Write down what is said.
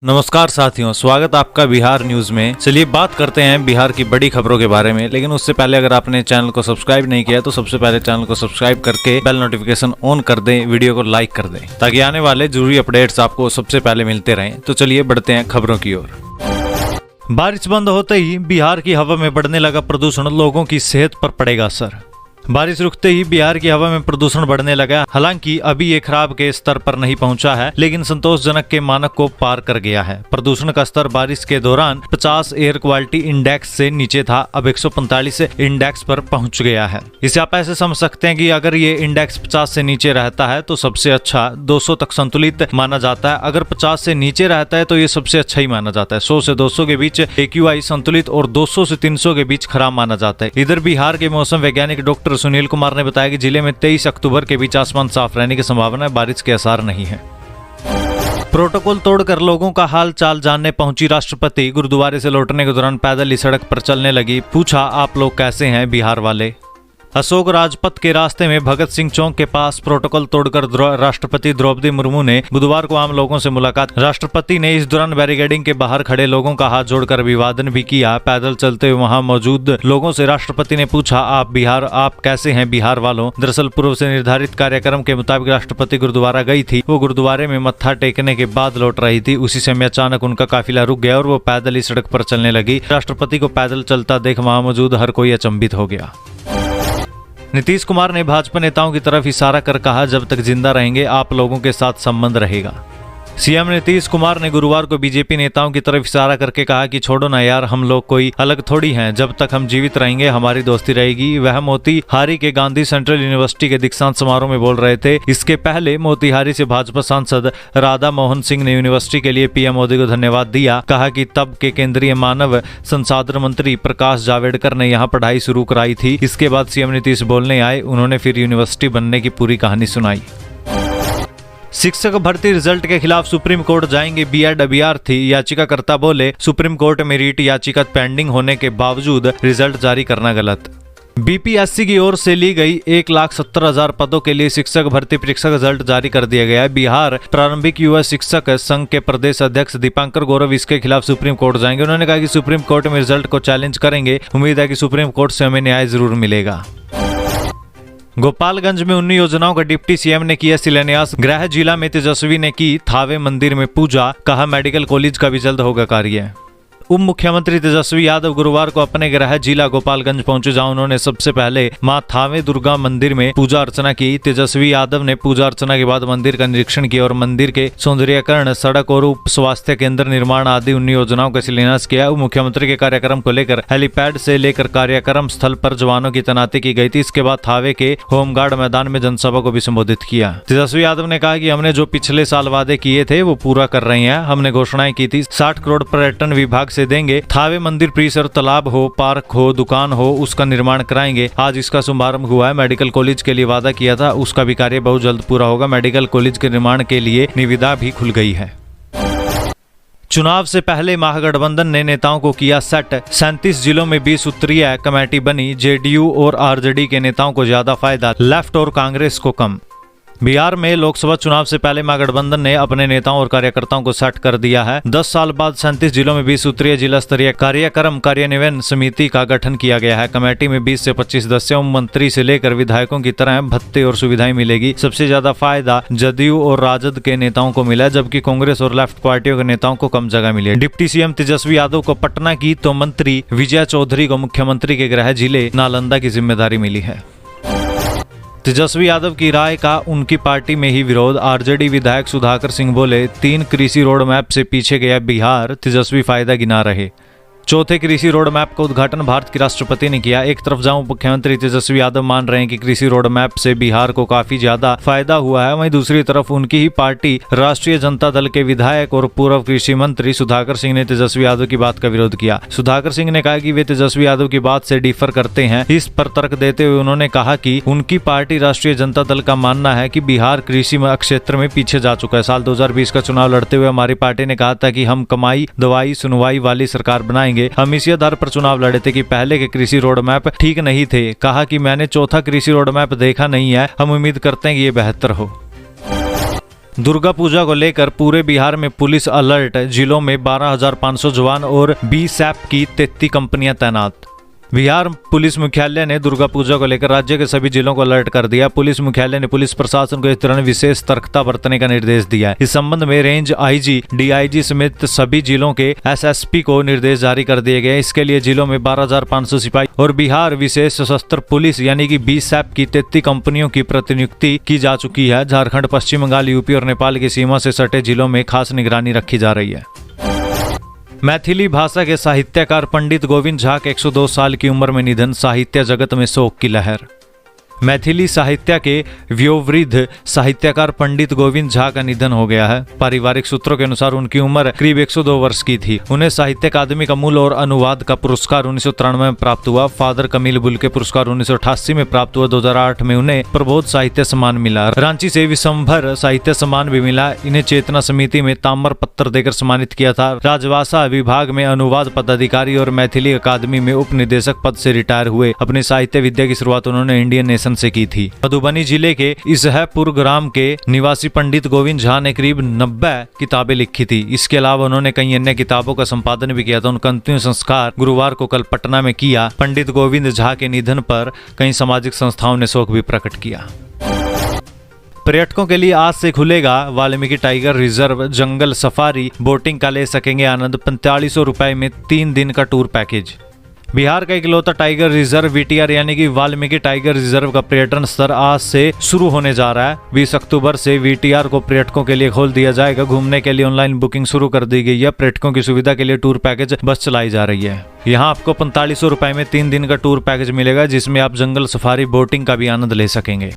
नमस्कार साथियों, स्वागत आपका बिहार न्यूज में। चलिए बात करते हैं बिहार की बड़ी खबरों के बारे में, लेकिन उससे पहले अगर आपने चैनल को सब्सक्राइब नहीं किया तो सबसे पहले चैनल को सब्सक्राइब करके बेल नोटिफिकेशन ऑन कर दें, वीडियो को लाइक कर दें ताकि आने वाले जरूरी अपडेट्स आपको सबसे पहले मिलते रहें। तो चलिए बढ़ते हैं खबरों की ओर। बारिश बंद होते ही बिहार की हवा में बढ़ने लगा प्रदूषण, लोगों की सेहत पर पड़ेगा असर। बारिश रुकते ही बिहार की हवा में प्रदूषण बढ़ने लगा। हालांकि अभी ये खराब के स्तर पर नहीं पहुंचा है, लेकिन संतोषजनक के मानक को पार कर गया है। प्रदूषण का स्तर बारिश के दौरान 50 एयर क्वालिटी इंडेक्स से नीचे था, अब 145 इंडेक्स पर पहुंच गया है। इसे आप ऐसे समझ सकते हैं कि अगर ये इंडेक्स 50 से नीचे रहता है तो सबसे अच्छा, 200 तक संतुलित माना जाता है। अगर 50 से नीचे रहता है तो ये सबसे अच्छा ही माना जाता है। 100 से 200 के बीच AQI संतुलित और 200 से 300 के बीच खराब माना जाता है। इधर बिहार के मौसम वैज्ञानिक डॉक्टर सुनील कुमार ने बताया कि जिले में 23 अक्टूबर के बीच आसमान साफ रहने की संभावना है, बारिश के आसार नहीं है। प्रोटोकॉल तोड़कर लोगों का हाल चाल जानने पहुंची राष्ट्रपति। गुरुद्वारे से लौटने के दौरान पैदल ही सड़क पर चलने लगी, पूछा आप लोग कैसे हैं बिहार वाले। अशोक राजपथ के रास्ते में भगत सिंह चौक के पास प्रोटोकॉल तोड़कर राष्ट्रपति द्रौपदी मुर्मू ने बुधवार को आम लोगों से मुलाकात। राष्ट्रपति ने इस दौरान बैरिकेडिंग के बाहर खड़े लोगों का हाथ जोड़कर अभिवादन भी किया। पैदल चलते हुए वहां मौजूद लोगों से राष्ट्रपति ने पूछा आप कैसे हैं बिहार वालों। दरअसल पूर्व से निर्धारित कार्यक्रम के मुताबिक राष्ट्रपति गुरुद्वारा गई थी। वो गुरुद्वारे में मत्था टेकने के बाद लौट रही थी। उसी समय अचानक उनका काफिला रुक गया और वो पैदल ही सड़क पर चलने लगी। राष्ट्रपति को पैदल चलता देख वहां मौजूद हर कोई अचंभित हो गया। नीतीश कुमार ने भाजपा नेताओं की तरफ इशारा कर कहा, जब तक जिंदा रहेंगे आप लोगों के साथ संबंध रहेगा। सीएम नीतीश कुमार ने गुरुवार को बीजेपी नेताओं की तरफ इशारा करके कहा कि छोड़ो ना यार, हम लोग कोई अलग थोड़ी हैं, जब तक हम जीवित रहेंगे हमारी दोस्ती रहेगी। वह मोतिहारी के गांधी सेंट्रल यूनिवर्सिटी के दीक्षांत समारोह में बोल रहे थे। इसके पहले मोतिहारी से भाजपा सांसद राधा मोहन सिंह ने यूनिवर्सिटी के लिए पीएम मोदी को धन्यवाद दिया। कहा कि तब के केंद्रीय मानव संसाधन मंत्री प्रकाश जावड़ेकर ने यहाँ पढ़ाई शुरू कराई थी। इसके बाद सीएम नीतीश बोलने आए, उन्होंने फिर यूनिवर्सिटी बनने की पूरी कहानी सुनाई। शिक्षक भर्ती रिजल्ट के खिलाफ सुप्रीम कोर्ट जाएंगे बीएड अभ्यर्थी। याचिकाकर्ता बोले, सुप्रीम कोर्ट में रीट याचिका पेंडिंग होने के बावजूद रिजल्ट जारी करना गलत। बीपीएससी की ओर से ली गई 1,70,000 पदों के लिए शिक्षक भर्ती परीक्षा का रिजल्ट जारी कर दिया गया है। बिहार प्रारंभिक युवा शिक्षक संघ के प्रदेश अध्यक्ष दीपांकर गौरव इसके खिलाफ सुप्रीम कोर्ट जाएंगे। उन्होंने कहा कि सुप्रीम कोर्ट में रिजल्ट को चैलेंज करेंगे। उम्मीद है कि सुप्रीम कोर्ट से हमें न्याय जरूर मिलेगा। गोपालगंज में 19 योजनाओं का डिप्टी सीएम ने किया शिलान्यास। गृह जिला में तेजस्वी ने की थावे मंदिर में पूजा, कहा मेडिकल कॉलेज का भी जल्द होगा कार्य। उप मुख्यमंत्री तेजस्वी यादव गुरुवार को अपने गृह जिला गोपालगंज पहुंचे, जहां उन्होंने सबसे पहले मां थावे दुर्गा मंदिर में पूजा अर्चना की। तेजस्वी यादव ने पूजा अर्चना के बाद मंदिर का निरीक्षण किया और मंदिर के सौंदर्यीकरण, सड़क और उप स्वास्थ्य केंद्र निर्माण आदि 19 योजनाओं का शिलान्यास किया। उप मुख्यमंत्री के कार्यक्रम को लेकर हेलीपैड से लेकर कार्यक्रम स्थल पर जवानों की तैनाती की गई थी। इसके बाद थावे के होमगार्ड मैदान में जनसभा को भी संबोधित किया। तेजस्वी यादव ने कहा कि हमने जो पिछले साल वादे किए थे वो पूरा कर रहे हैं। हमने घोषणाएं की थी 60 करोड़ पर्यटन विभाग से देंगे। थावे मंदिर परिसर तालाब हो, पार्क हो, दुकान हो, उसका निर्माण कराएंगे। आज इसका शुभारंभ हुआ है। मेडिकल कॉलेज के लिए वादा किया था, उसका भी कार्य बहुत जल्द पूरा होगा। मेडिकल कॉलेज के निर्माण के लिए निविदा भी खुल गई है। चुनाव से पहले महागठबंधन ने नेताओं को किया सेट। 37 जिलों में 20 सूत्रीय कमेटी बनी। जेडीयू और आरजेडी के नेताओं को ज्यादा फायदा, लेफ्ट और कांग्रेस को कम। बिहार में लोकसभा चुनाव से पहले महागठबंधन ने अपने नेताओं और कार्यकर्ताओं को सेट कर दिया है। 10 साल बाद 37 जिलों में 20 सूत्रीय जिला स्तरीय कार्यक्रम कार्यान्वयन समिति का गठन किया गया है। कमेटी में 20 से 25 सदस्यों, मंत्री से लेकर विधायकों की तरह भत्ते और सुविधाएं मिलेगी। सबसे ज्यादा फायदा जदयू और राजद के नेताओं को मिला, जबकि कांग्रेस और लेफ्ट पार्टियों के नेताओं को कम जगह मिली। डिप्टी सीएम तेजस्वी यादव को पटना की तो मंत्री विजय चौधरी को मुख्यमंत्री के गृह जिले नालंदा की जिम्मेदारी मिली है। तेजस्वी यादव की राय का उनकी पार्टी में ही विरोध। आरजेडी विधायक सुधाकर सिंह बोले, 3 कृषि रोड मैप से पीछे गया बिहार, तेजस्वी फायदा गिना रहे। चौथे कृषि रोड मैप का उद्घाटन भारत के राष्ट्रपति ने किया। एक तरफ जहां मुख्यमंत्री तेजस्वी यादव मान रहे हैं कि कृषि रोड मैप से बिहार को काफी ज्यादा फायदा हुआ है, वहीं दूसरी तरफ उनकी ही पार्टी राष्ट्रीय जनता दल के विधायक और पूर्व कृषि मंत्री सुधाकर सिंह ने तेजस्वी यादव की बात का विरोध किया। सुधाकर सिंह ने कहा कि वे तेजस्वी यादव की बात से डिफर करते हैं। इस पर तर्क देते हुए उन्होंने कहा कि उनकी पार्टी राष्ट्रीय जनता दल का मानना है कि बिहार कृषि क्षेत्र में पीछे जा चुका है। साल 2020 का चुनाव लड़ते हुए हमारी पार्टी ने कहा था कि हम कमाई दवाई सुनवाई वाली सरकार बनाएंगे। हम इसी आधार पर चुनाव लड़े थे कि पहले के कृषि रोड मैप ठीक नहीं थे। कहा कि मैंने चौथा कृषि रोड मैप देखा नहीं है, हम उम्मीद करते हैं कि ये बेहतर हो। दुर्गा पूजा को लेकर पूरे बिहार में पुलिस अलर्ट, जिलों में 12,500 जवान और बीएसएफ की 33 कंपनियां तैनात। बिहार पुलिस मुख्यालय ने दुर्गा पूजा को लेकर राज्य के सभी जिलों को अलर्ट कर दिया। पुलिस मुख्यालय ने पुलिस प्रशासन को इस दौरान विशेष सतर्कता बरतने का निर्देश दिया है। इस संबंध में रेंज आईजी, डीआईजी समेत सभी जिलों के एसएसपी को निर्देश जारी कर दिए गए। इसके लिए जिलों में 12,500 सिपाही और बिहार विशेष सशस्त्र पुलिस यानी कि बीएसएफ की 33 कंपनियों की प्रतिनियुक्ति की जा चुकी है। झारखंड, पश्चिम बंगाल, यूपी और नेपाल की सीमा से सटे जिलों में खास निगरानी रखी जा रही है। मैथिली भाषा के साहित्यकार पंडित गोविंद झा के 102 साल की उम्र में निधन, साहित्य जगत में शोक की लहर। मैथिली साहित्य के वयोवृद्ध साहित्यकार पंडित गोविंद झा का निधन हो गया है। पारिवारिक सूत्रों के अनुसार उनकी उम्र करीब 102 वर्ष की थी। उन्हें साहित्य अकादमी का मूल और अनुवाद का पुरस्कार 1993 में प्राप्त हुआ। फादर कमील बुल के पुरस्कार 1988 में प्राप्त हुआ। 2008 में उन्हें प्रबोध साहित्य सम्मान मिला। रांची से विशंभर साहित्य सम्मान भी मिला। इन्हें चेतना समिति में ताम्र पत्र देकर सम्मानित किया था। राजभाषा विभाग में अनुवाद पदाधिकारी और मैथिली अकादमी में उप निदेशक पद से रिटायर हुए। अपनी साहित्य विद्या की शुरुआत उन्होंने इंडियन नेशन से की थी। मधुबनी जिले के इसहपुर ग्राम के निवासी पंडित गोविंद झा ने करीब 90 किताबें लिखी थी। इसके अलावा उन्होंने कई अन्य किताबों का संपादन भी किया था। उनका अंतिम संस्कार गुरुवार को कल पटना में किया। पंडित गोविंद झा के निधन पर कई सामाजिक संस्थाओं ने शोक भी प्रकट किया। पर्यटकों के लिए आज से खुलेगा वाल्मीकि टाइगर रिजर्व। जंगल सफारी, बोटिंग का ले सकेंगे आनंद। 4500 रुपए में 3 दिन का टूर पैकेज। बिहार का इकलौता टाइगर रिजर्व वीटीआर यानी कि वाल्मीकि टाइगर रिजर्व का पर्यटन स्तर आज से शुरू होने जा रहा है। 20 अक्टूबर से वीटीआर को पर्यटकों के लिए खोल दिया जाएगा। घूमने के लिए ऑनलाइन बुकिंग शुरू कर दी गई है। पर्यटकों की सुविधा के लिए टूर पैकेज बस चलाई जा रही है। यहाँ आपको 4500 रुपए में 3 दिन का टूर पैकेज मिलेगा, जिसमें आप जंगल सफारी, बोटिंग का भी आनंद ले सकेंगे।